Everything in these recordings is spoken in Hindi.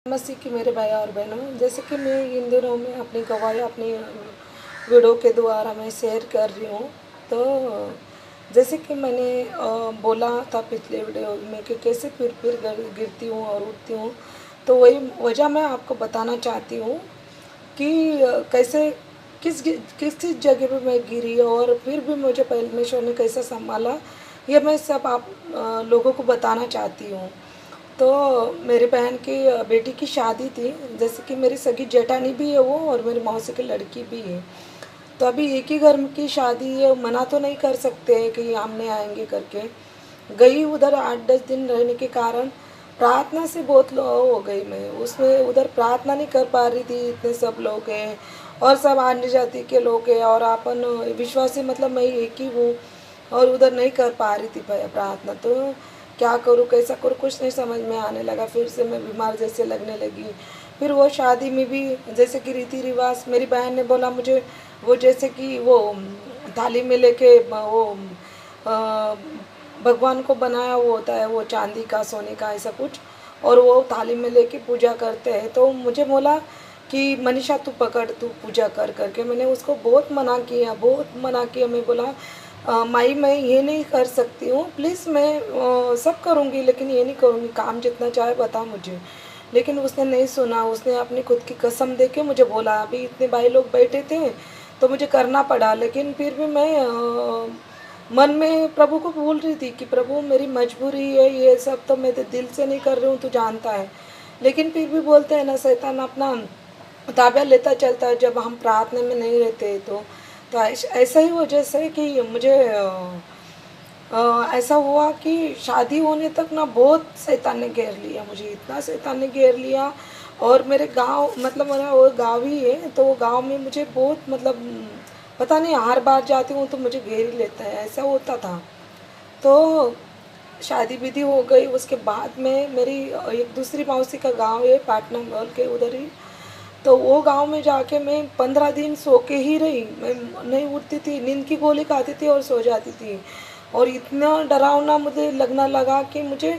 मसीह की मेरे भाई और बहनों, जैसे कि मैं इन दिनों में अपनी गवाही अपनी वीडियो के द्वारा मैं शेयर कर रही हूँ। तो जैसे कि मैंने बोला था पिछले वीडियो में कि कैसे फिर गिरती हूँ और उठती हूँ। तो वही वजह मैं आपको बताना चाहती हूँ कि कैसे किस जगह पे मैं गिरी और फिर भी मुझे परमेश्वर ने कैसे संभाला, ये मैं सब आप लोगों को बताना चाहती हूँ। तो मेरी बहन की बेटी की शादी थी, जैसे कि मेरी सगी जेठानी भी है वो और मेरी मौसी की लड़की भी है। तो अभी एक ही घर की शादी है, मना तो नहीं कर सकते हैं कि हम नहीं आएंगे करके। गई उधर 8-10 दिन रहने के कारण प्रार्थना से बहुत लो हो गई मैं उसमें, उधर प्रार्थना नहीं कर पा रही थी, इतने सब लोग हैं और सब अन्य जाति के लोग हैं और अपन विश्वासी मतलब मैं एक ही हूँ और उधर नहीं कर पा रही थी प्रार्थना। तो क्या करूँ कैसा करूँ कुछ नहीं समझ में आने लगा। फिर से मैं बीमार जैसे लगने लगी। फिर वो शादी में भी जैसे कि रीति रिवाज मेरी बहन ने बोला मुझे, वो जैसे कि वो थाली में लेके वो अ, भगवान को बनाया वो होता है, वो चांदी का सोने का ऐसा कुछ, और वो थाली में लेके पूजा करते हैं। तो मुझे बोला कि मनीषा तू पकड़, तू पूजा कर करके। मैंने उसको बहुत मना किया, बहुत मना किया। मैं बोला माई मैं ये नहीं कर सकती हूँ, प्लीज़ मैं सब करूँगी लेकिन ये नहीं करूँगी, काम जितना चाहे बता मुझे। लेकिन उसने नहीं सुना, उसने अपनी खुद की कसम दे के मुझे बोला। अभी इतने भाई लोग बैठे थे तो मुझे करना पड़ा, लेकिन फिर भी मैं मन में प्रभु को बोल रही थी कि प्रभु मेरी मजबूरी है, ये सब तो मैं दिल से नहीं कर रही हूँ, तू जानता है। लेकिन फिर भी बोलते हैं ना, शैतान अपना ताबा लेता चलता है जब हम प्रार्थना में नहीं रहते। तो ऐसा ही वजह से कि मुझे ऐसा हुआ कि शादी होने तक ना बहुत शैतान ने घेर लिया मुझे, इतना शैतान ने घेर लिया। और मेरे गांव मतलब मेरा वो गांव ही है, तो वो गांव में मुझे बहुत मतलब पता नहीं हर बार जाती हूँ तो मुझे घेर ही लेता है, ऐसा होता था। तो शादी विधि हो गई, उसके बाद में मेरी एक दूसरी मौसी का गांव है पाटना बोल के उधर ही। तो वो गांव में जाके मैं 15 दिन सो के ही रही। मैं नहीं उठती थी, नींद की गोली खाती थी और सो जाती थी। और इतना डरावना मुझे लगने लगा कि मुझे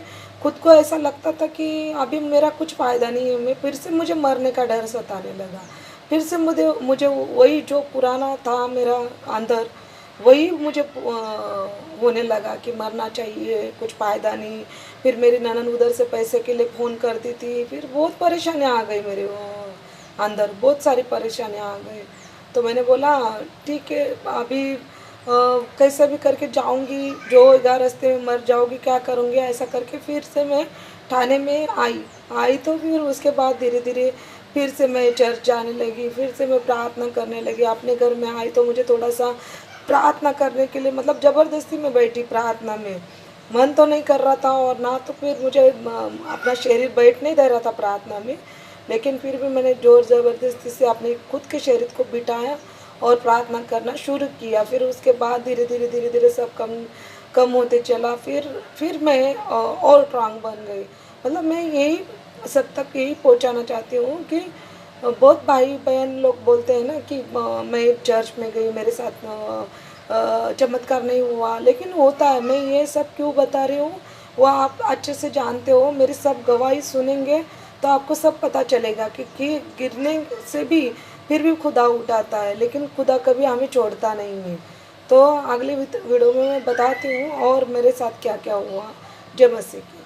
खुद को ऐसा लगता था कि अभी मेरा कुछ फ़ायदा नहीं है। मैं फिर से मुझे मरने का डर सताने लगा। फिर से मुझे मुझे वही जो पुराना था मेरा अंदर, वही मुझे होने लगा कि मरना चाहिए, कुछ फ़ायदा नहीं। फिर मेरी ननद उधर से पैसे के लिए फ़ोन करती थी, फिर बहुत परेशानियाँ आ गई मेरे अंदर, बहुत सारी परेशानियाँ आ गई। तो मैंने बोला ठीक है अभी कैसे भी करके जाऊंगी, जो होगा रास्ते में मर जाऊंगी, क्या करूंगी ऐसा करके फिर से मैं थाने में आई। तो फिर उसके बाद धीरे धीरे फिर से मैं चर्च जाने लगी, फिर से मैं प्रार्थना करने लगी। अपने घर में आई तो मुझे थोड़ा सा प्रार्थना करने के लिए मतलब ज़बरदस्ती में बैठी प्रार्थना में, मन तो नहीं कर रहा था और ना तो फिर मुझे अपना शरीर बैठ नहीं दे रहा था प्रार्थना में। लेकिन फिर भी मैंने ज़ोर ज़बरदस्ती से अपने खुद के शरीर को बिठाया और प्रार्थना करना शुरू किया। फिर उसके बाद धीरे धीरे सब कम कम होते चला। फिर मैं और स्ट्रांग बन गई। मतलब मैं यही सब तक यही पहुंचाना चाहती हूँ कि बहुत भाई बहन लोग बोलते हैं ना कि मैं चर्च में गई, मेरे साथ चमत्कार नहीं हुआ, लेकिन होता है। मैं ये सब क्यों बता रही हूँ, वो आप अच्छे से जानते हो। मेरी सब गवाही सुनेंगे तो आपको सब पता चलेगा कि गिरने से भी फिर भी खुदा उठाता है, लेकिन खुदा कभी हमें छोड़ता नहीं है। तो अगली वीडियो में मैं बताती हूँ और मेरे साथ क्या क्या हुआ। जय मसीह की।